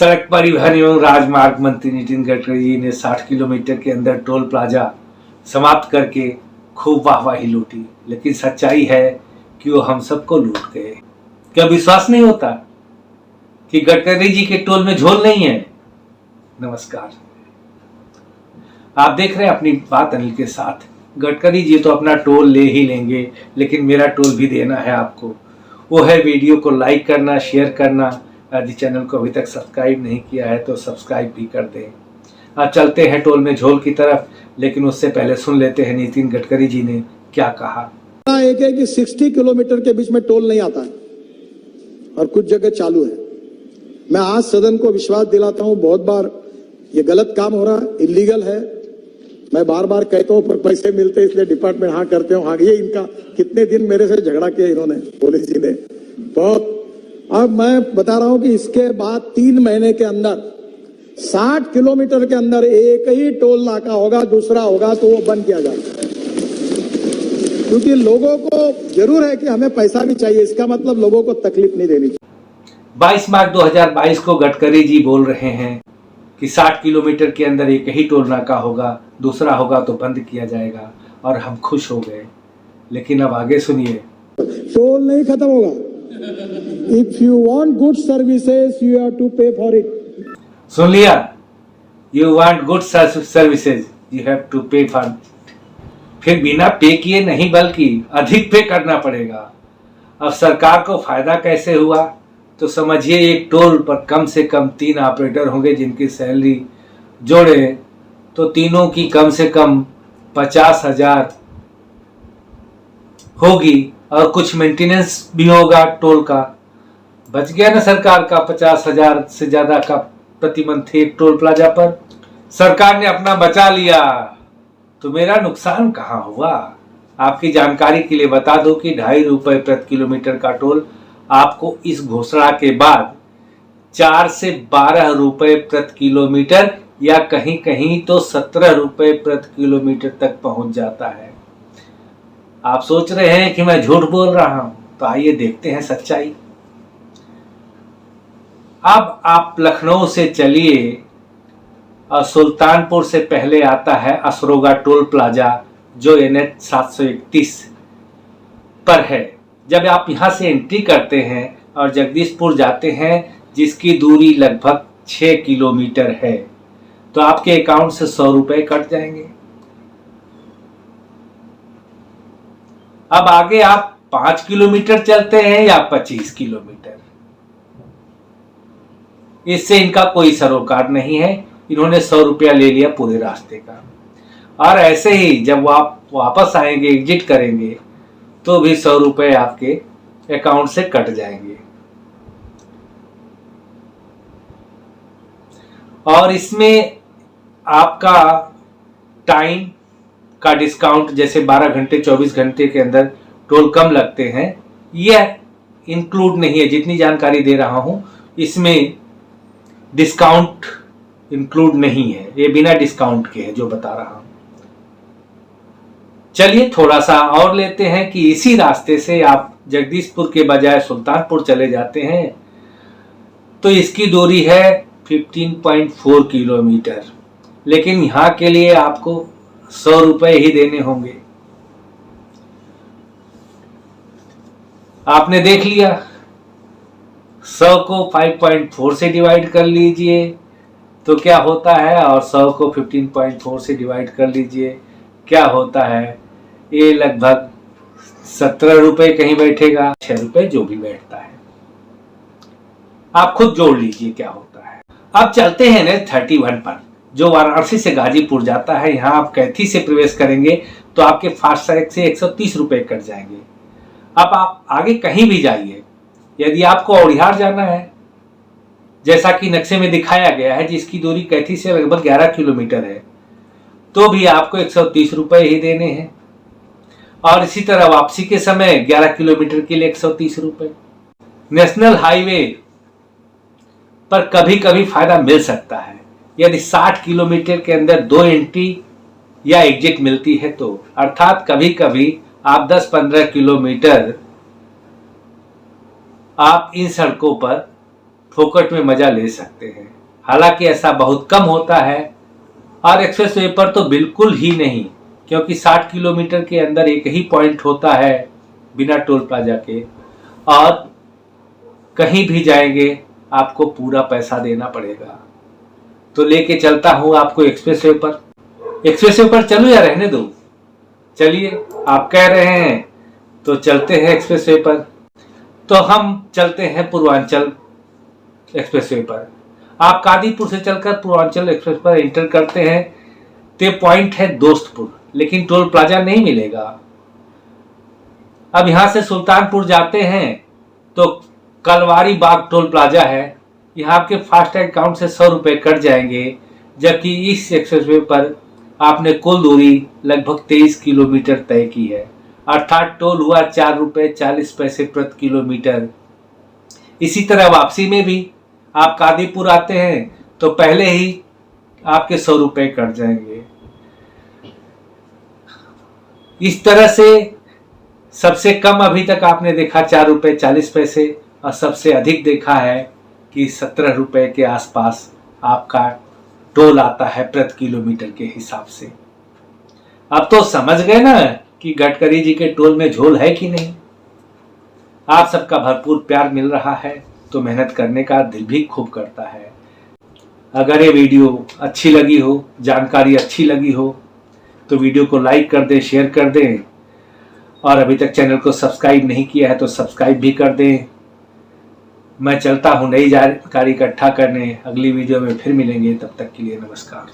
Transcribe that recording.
सड़क परिवहन एवं राजमार्ग मंत्री नितिन गडकरी जी ने 60 किलोमीटर के अंदर टोल प्लाजा समाप्त करके खूब वाहवाही लूटी, लेकिन सच्चाई है कि वो हम सबको लूट गए। क्या विश्वास नहीं होता कि गडकरी जी के टोल में झोल नहीं है? नमस्कार, आप देख रहे हैं अपनी बात अनिल के साथ। गडकरी जी तो अपना टोल ले ही लेंगे, लेकिन मेरा टोल भी देना है आपको। वो है वीडियो को लाइक करना, शेयर करना। यदि चैनल को अभी तक सब्सक्राइब नहीं किया है तो सब्सक्राइब भी कर दें। आज चलते हैं टोल में झोल की तरफ, लेकिन उससे पहले सुन लेते हैं नितिन गडकरी जी ने क्या कहा। एक है कि 60 किलोमीटर के बीच में टोल नहीं आता है और कुछ जगह चालू है। मैं आज सदन को विश्वास दिलाता हूं, बहुत बार ये गलत काम हो रहा है, इलीगल है। मैं बार बार कहता हूं पर पैसे मिलते इसलिए डिपार्टमेंट हाँ करते हो। हाँ, ये इनका कितने दिन मेरे से झगड़ा किया इन्होंने, पुलिस जी ने बहुत। अब मैं बता रहा हूं कि इसके बाद 3 महीने के अंदर 60 किलोमीटर के अंदर एक ही टोल नाका होगा, दूसरा होगा तो वो बंद किया जाएगा। क्योंकि लोगों को जरूर है कि हमें पैसा भी चाहिए, इसका मतलब लोगों को तकलीफ नहीं देनी चाहिए। 22 मार्च 2022 को गडकरी जी बोल रहे हैं कि 60 किलोमीटर के अंदर एक ही टोल नाका होगा, दूसरा होगा तो बंद किया जाएगा, और हम खुश हो गए। लेकिन अब आगे सुनिए। टोल नहीं खत्म होगा। If you want good services you have to pay for it. सुन लिया? You want good services you have to pay for. फिर बिना पे किए नहीं बल्कि अधिक पे करना पड़ेगा। अब सरकार को फायदा कैसे हुआ तो समझिए, एक टोल पर कम से कम 3 ऑपरेटर होंगे जिनकी सैलरी जोड़े तो तीनों की कम से कम 50,000 होगी, और कुछ मेंटेनेंस भी होगा टोल का। बच गया ना सरकार का 50,000 से ज्यादा का प्रति मंथ एक टोल प्लाजा पर। सरकार ने अपना बचा लिया तो मेरा नुकसान कहाँ हुआ? आपकी जानकारी के लिए बता दो कि 2.5 रुपए प्रति किलोमीटर का टोल आपको इस घोषणा के बाद 4 से 12 रुपए प्रति किलोमीटर या कहीं कहीं तो 17 रुपए प्रति किलोमीटर तक पहुंच जाता है। आप सोच रहे हैं कि मैं झूठ बोल रहा हूं, तो आइए देखते हैं सच्चाई। अब आप लखनऊ से चलिए और सुल्तानपुर से पहले आता है असरोगा टोल प्लाजा, जो NH 731 पर है। जब आप यहां से एंट्री करते हैं और जगदीशपुर जाते हैं, जिसकी दूरी लगभग 6 किलोमीटर है, तो आपके अकाउंट से 100 रुपए कट जाएंगे। अब आगे आप 5 किलोमीटर चलते हैं या 25 किलोमीटर, इससे इनका कोई सरोकार नहीं है। इन्होंने 100 रुपया ले लिया पूरे रास्ते का, और ऐसे ही जब आप वापस आएंगे, एग्जिट करेंगे, तो भी 100 रुपए आपके अकाउंट से कट जाएंगे। और इसमें आपका टाइम का डिस्काउंट, जैसे 12 घंटे 24 घंटे के अंदर टोल कम लगते हैं, यह इंक्लूड नहीं है। जितनी जानकारी दे रहा हूं इसमें डिस्काउंट इंक्लूड नहीं है, ये बिना डिस्काउंट के है जो बता रहा हूं। चलिए थोड़ा सा और लेते हैं कि इसी रास्ते से आप जगदीशपुर के बजाय सुल्तानपुर चले जाते हैं तो इसकी दूरी है 15.4 किलोमीटर, लेकिन यहां के लिए आपको 100 रुपए ही देने होंगे। आपने देख लिया, 100 को 5.4 से डिवाइड कर लीजिए तो क्या होता है, और 100 को 15.4 से डिवाइड कर लीजिए क्या होता है। ये लगभग 17 रुपए कहीं बैठेगा, 6 रुपए जो भी बैठता है, आप खुद जोड़ लीजिए क्या होता है। अब चलते हैं NH 31 पर, जो वाराणसी से गाजीपुर जाता है। यहाँ आप कैथी से प्रवेश करेंगे तो आपके फास्टैग से 130 रुपए कट जाएंगे। अब आप आगे कहीं भी जाइए, यदि आपको औड़िहार जाना है, जैसा कि नक्शे में दिखाया गया है, जिसकी दूरी कैथी से लगभग 11 किलोमीटर है, तो भी आपको 130 रुपए ही देने हैं। और इसी तरह वापसी के समय 11 किलोमीटर के लिए 130 रुपए। नेशनल हाईवे पर कभी कभी फायदा मिल सकता है, यदि 60 किलोमीटर के अंदर 2 एंट्री या एग्जिट मिलती है तो, अर्थात कभी कभी आप 10-15 किलोमीटर आप इन सड़कों पर फोकट में मजा ले सकते हैं। हालांकि ऐसा बहुत कम होता है और एक्सप्रेस वे पर तो बिल्कुल ही नहीं, क्योंकि 60 किलोमीटर के अंदर एक ही पॉइंट होता है बिना टोल प्लाजा के, और कहीं भी जाएंगे आपको पूरा पैसा देना पड़ेगा। तो लेके चलता हूँ आपको एक्सप्रेस वे पर। एक्सप्रेस वे पर चलूँ या रहने दो? चलिए, आप कह रहे हैं तो चलते हैं एक्सप्रेस वे पर। तो हम चलते हैं पूर्वांचल एक्सप्रेस वे पर। आप कादीपुर से चलकर पूर्वांचल एक्सप्रेस पर एंटर करते हैं तो पॉइंट है दोस्तपुर, लेकिन टोल प्लाजा नहीं मिलेगा। अब यहां से सुल्तानपुर जाते हैं तो कलवारी बाग टोल प्लाजा है। यहाँ आपके फास्टैग अकाउंट से 100 रुपये कट जाएंगे, जबकि इस एक्सप्रेसवे पर आपने कुल दूरी लगभग 23 किलोमीटर तय की है, अर्थात टोल हुआ 4 रुपये 40 पैसे प्रति किलोमीटर। इसी तरह वापसी में भी आप कादीपुर आते हैं तो पहले ही आपके 100 रुपये कट जाएंगे। इस तरह से सबसे कम अभी तक आपने देखा 4 रुपये 40 पैसे, और सबसे अधिक देखा है कि 17 रुपये के आसपास आपका टोल आता है प्रति किलोमीटर के हिसाब से। अब तो समझ गए ना कि गडकरी जी के टोल में झोल है कि नहीं। आप सबका भरपूर प्यार मिल रहा है तो मेहनत करने का दिल भी खूब करता है। अगर ये वीडियो अच्छी लगी हो, जानकारी अच्छी लगी हो, तो वीडियो को लाइक कर दें, शेयर कर दें, और अभी तक चैनल को सब्सक्राइब नहीं किया है तो सब्सक्राइब भी कर दें। मैं चलता हूँ नई जानकारी इकट्ठा करने। अगली वीडियो में फिर मिलेंगे, तब तक के लिए नमस्कार।